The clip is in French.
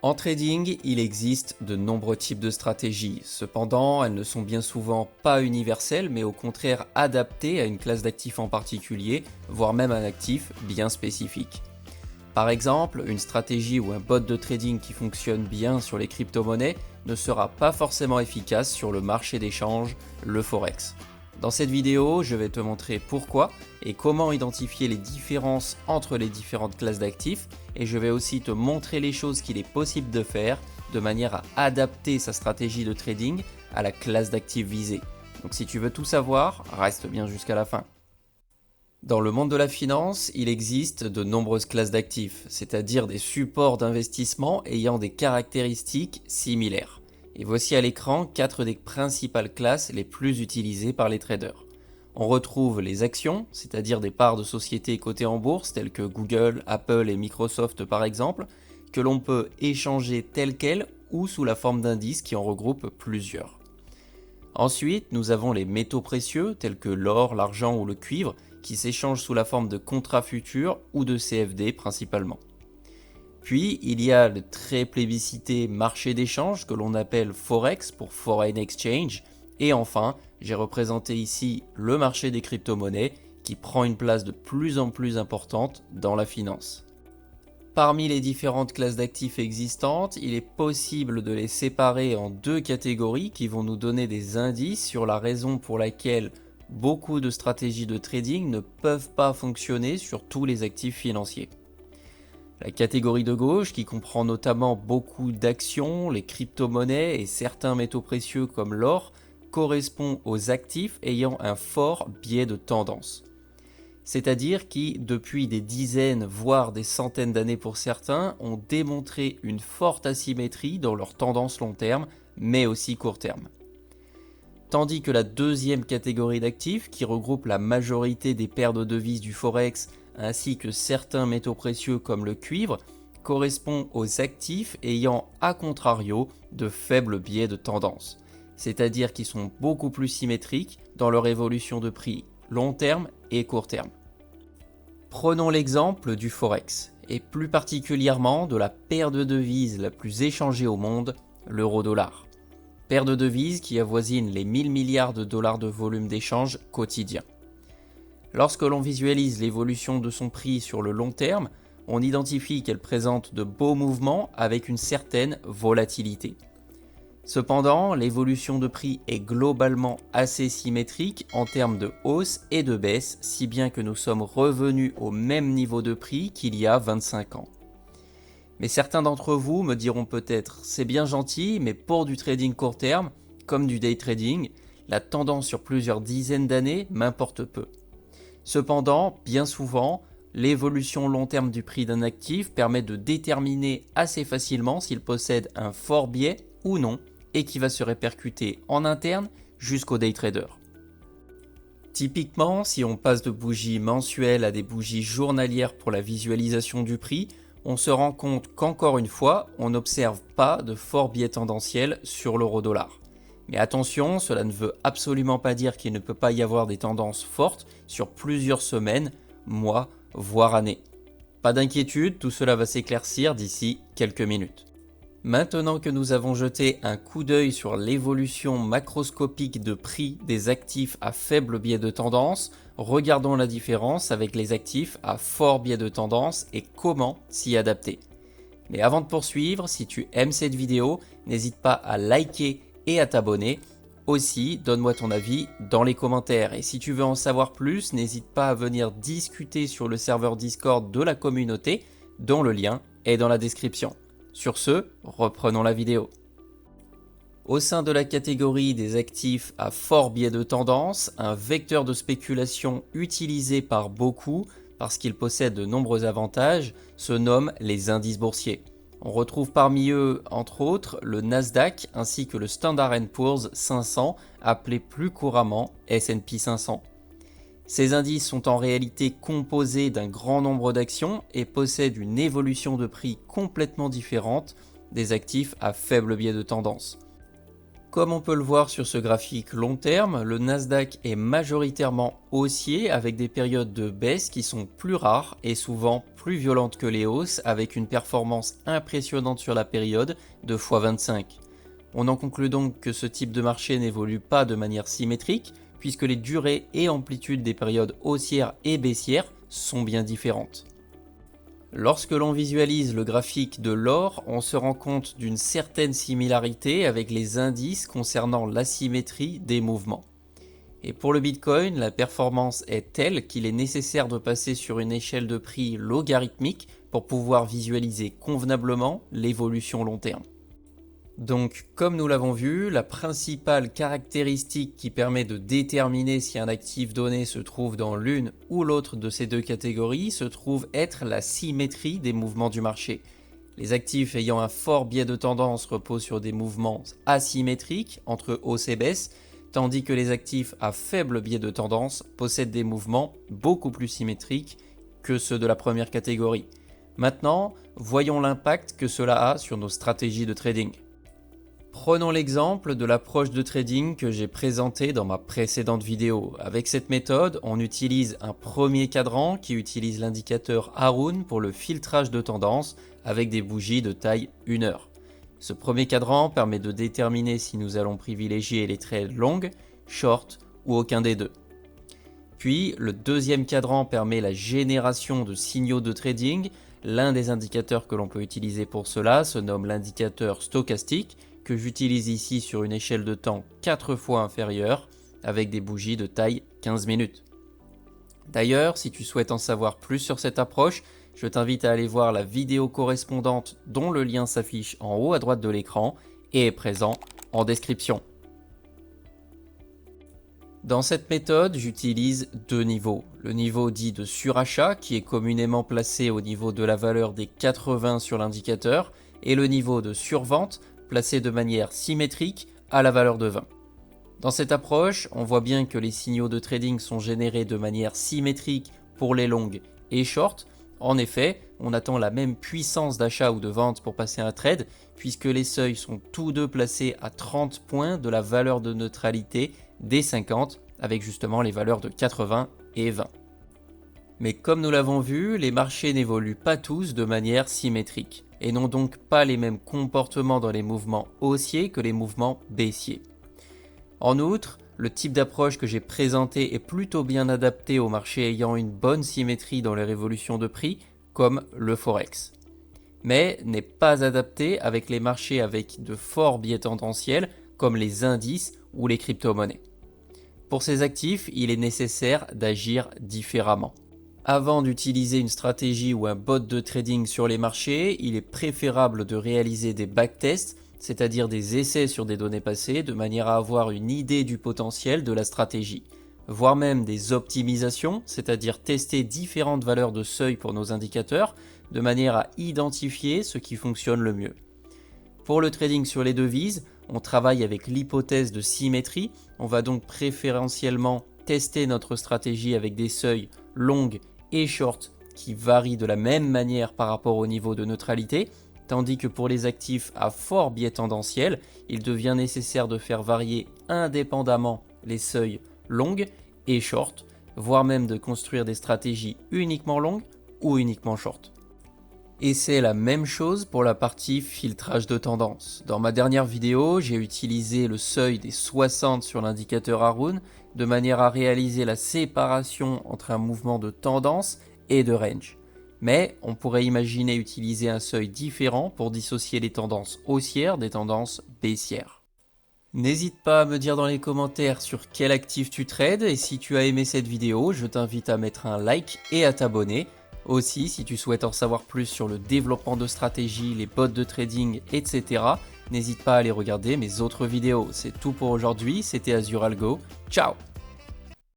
En trading, il existe de nombreux types de stratégies. Cependant, elles ne sont bien souvent pas universelles, mais au contraire adaptées à une classe d'actifs en particulier, voire même un actif bien spécifique. Par exemple, une stratégie ou un bot de trading qui fonctionne bien sur les crypto-monnaies ne sera pas forcément efficace sur le marché d'échange, le Forex. Dans cette vidéo, je vais te montrer pourquoi et comment identifier les différences entre les différentes classes d'actifs, et je vais aussi te montrer les choses qu'il est possible de faire de manière à adapter sa stratégie de trading à la classe d'actifs visée. Donc si tu veux tout savoir, reste bien jusqu'à la fin. Dans le monde de la finance, il existe de nombreuses classes d'actifs, c'est-à-dire des supports d'investissement ayant des caractéristiques similaires. Et voici à l'écran 4 des principales classes les plus utilisées par les traders. On retrouve les actions, c'est-à-dire des parts de sociétés cotées en bourse telles que Google, Apple et Microsoft par exemple, que l'on peut échanger telles quelles ou sous la forme d'indices qui en regroupent plusieurs. Ensuite, nous avons les métaux précieux tels que l'or, l'argent ou le cuivre qui s'échangent sous la forme de contrats futurs ou de CFD principalement. Puis, il y a le très plébiscité marché d'échange que l'on appelle Forex pour Foreign Exchange. Et enfin, j'ai représenté ici le marché des crypto-monnaies qui prend une place de plus en plus importante dans la finance. Parmi les différentes classes d'actifs existantes, il est possible de les séparer en deux catégories qui vont nous donner des indices sur la raison pour laquelle beaucoup de stratégies de trading ne peuvent pas fonctionner sur tous les actifs financiers. La catégorie de gauche, qui comprend notamment beaucoup d'actions, les crypto-monnaies et certains métaux précieux comme l'or, correspond aux actifs ayant un fort biais de tendance. C'est-à-dire qui, depuis des dizaines, voire des centaines d'années pour certains, ont démontré une forte asymétrie dans leur tendance long terme, mais aussi court terme. Tandis que la deuxième catégorie d'actifs, qui regroupe la majorité des paires de devises du Forex, ainsi que certains métaux précieux comme le cuivre, correspond aux actifs ayant, à contrario, de faibles biais de tendance, c'est-à-dire qui sont beaucoup plus symétriques dans leur évolution de prix long terme et court terme. Prenons l'exemple du Forex, et plus particulièrement de la paire de devises la plus échangée au monde, l'euro-dollar. Paire de devises qui avoisine les 1000 milliards de dollars de volume d'échange quotidien. Lorsque l'on visualise l'évolution de son prix sur le long terme, on identifie qu'elle présente de beaux mouvements avec une certaine volatilité. Cependant, l'évolution de prix est globalement assez symétrique en termes de hausse et de baisse, si bien que nous sommes revenus au même niveau de prix qu'il y a 25 ans. Mais certains d'entre vous me diront peut-être, c'est bien gentil, mais pour du trading court terme, comme du day trading, la tendance sur plusieurs dizaines d'années m'importe peu. Cependant, bien souvent, l'évolution long terme du prix d'un actif permet de déterminer assez facilement s'il possède un fort biais ou non, et qui va se répercuter en interne jusqu'au day trader. Typiquement, si on passe de bougies mensuelles à des bougies journalières pour la visualisation du prix, on se rend compte qu'encore une fois, on n'observe pas de fort biais tendanciel sur l'euro-dollar. Mais attention, cela ne veut absolument pas dire qu'il ne peut pas y avoir des tendances fortes sur plusieurs semaines, mois, voire années. Pas d'inquiétude, tout cela va s'éclaircir d'ici quelques minutes. Maintenant que nous avons jeté un coup d'œil sur l'évolution macroscopique de prix des actifs à faible biais de tendance, regardons la différence avec les actifs à fort biais de tendance et comment s'y adapter. Mais avant de poursuivre, si tu aimes cette vidéo, n'hésite pas à liker et à t'abonner. Aussi, donne-moi ton avis dans les commentaires. Et si tu veux en savoir plus, n'hésite pas à venir discuter sur le serveur Discord de la communauté, dont le lien est dans la description. Sur ce, reprenons la vidéo. Au sein de la catégorie des actifs à fort biais de tendance, un vecteur de spéculation utilisé par beaucoup, parce qu'il possède de nombreux avantages, se nomme les indices boursiers. On retrouve parmi eux, entre autres, le Nasdaq ainsi que le Standard & Poor's 500, appelé plus couramment S&P 500. Ces indices sont en réalité composés d'un grand nombre d'actions et possèdent une évolution de prix complètement différente des actifs à faible biais de tendance. Comme on peut le voir sur ce graphique long terme, le Nasdaq est majoritairement haussier avec des périodes de baisse qui sont plus rares et souvent plus violentes que les hausses avec une performance impressionnante sur la période de x25. On en conclut donc que ce type de marché n'évolue pas de manière symétrique puisque les durées et amplitudes des périodes haussières et baissières sont bien différentes. Lorsque l'on visualise le graphique de l'or, on se rend compte d'une certaine similarité avec les indices concernant l'asymétrie des mouvements. Et pour le Bitcoin, la performance est telle qu'il est nécessaire de passer sur une échelle de prix logarithmique pour pouvoir visualiser convenablement l'évolution long terme. Donc, comme nous l'avons vu, la principale caractéristique qui permet de déterminer si un actif donné se trouve dans l'une ou l'autre de ces deux catégories se trouve être la symétrie des mouvements du marché. Les actifs ayant un fort biais de tendance reposent sur des mouvements asymétriques entre hausse et baisse, tandis que les actifs à faible biais de tendance possèdent des mouvements beaucoup plus symétriques que ceux de la première catégorie. Maintenant, voyons l'impact que cela a sur nos stratégies de trading. Prenons l'exemple de l'approche de trading que j'ai présentée dans ma précédente vidéo. Avec cette méthode, on utilise un premier cadran qui utilise l'indicateur Harun pour le filtrage de tendance avec des bougies de taille 1 heure. Ce premier cadran permet de déterminer si nous allons privilégier les trades longues, short ou aucun des deux. Puis, le deuxième cadran permet la génération de signaux de trading. L'un des indicateurs que l'on peut utiliser pour cela se nomme l'indicateur stochastique, que j'utilise ici sur une échelle de temps 4 fois inférieure avec des bougies de taille 15 minutes. D'ailleurs, si tu souhaites en savoir plus sur cette approche, je t'invite à aller voir la vidéo correspondante dont le lien s'affiche en haut à droite de l'écran et est présent en description. Dans cette méthode, j'utilise deux niveaux. Le niveau dit de surachat qui est communément placé au niveau de la valeur des 80 sur l'indicateur et le niveau de survente placé de manière symétrique à la valeur de 20. Dans cette approche, on voit bien que les signaux de trading sont générés de manière symétrique pour les longues et short. En effet, on attend la même puissance d'achat ou de vente pour passer un trade, puisque les seuils sont tous deux placés à 30 points de la valeur de neutralité des 50, avec justement les valeurs de 80 et 20. Mais comme nous l'avons vu, les marchés n'évoluent pas tous de manière symétrique, et n'ont donc pas les mêmes comportements dans les mouvements haussiers que les mouvements baissiers. En outre, le type d'approche que j'ai présenté est plutôt bien adapté aux marchés ayant une bonne symétrie dans les révolutions de prix, comme le Forex. Mais n'est pas adapté avec les marchés avec de forts biais tendanciels, comme les indices ou les crypto-monnaies. Pour ces actifs, il est nécessaire d'agir différemment. Avant d'utiliser une stratégie ou un bot de trading sur les marchés, il est préférable de réaliser des backtests, c'est-à-dire des essais sur des données passées, de manière à avoir une idée du potentiel de la stratégie, voire même des optimisations, c'est-à-dire tester différentes valeurs de seuil pour nos indicateurs, de manière à identifier ce qui fonctionne le mieux. Pour le trading sur les devises, on travaille avec l'hypothèse de symétrie, on va donc préférentiellement tester notre stratégie avec des seuils longues et short qui varient de la même manière par rapport au niveau de neutralité, tandis que pour les actifs à fort biais tendanciel, il devient nécessaire de faire varier indépendamment les seuils longues et short, voire même de construire des stratégies uniquement longues ou uniquement short. Et c'est la même chose pour la partie filtrage de tendance. Dans ma dernière vidéo, j'ai utilisé le seuil des 60 sur l'indicateur Harun de manière à réaliser la séparation entre un mouvement de tendance et de range. Mais on pourrait imaginer utiliser un seuil différent pour dissocier les tendances haussières des tendances baissières. N'hésite pas à me dire dans les commentaires sur quel actif tu trades et si tu as aimé cette vidéo, je t'invite à mettre un like et à t'abonner. Aussi, si tu souhaites en savoir plus sur le développement de stratégies, les bots de trading, etc., n'hésite pas à aller regarder mes autres vidéos. C'est tout pour aujourd'hui, c'était Azure Algo. Ciao!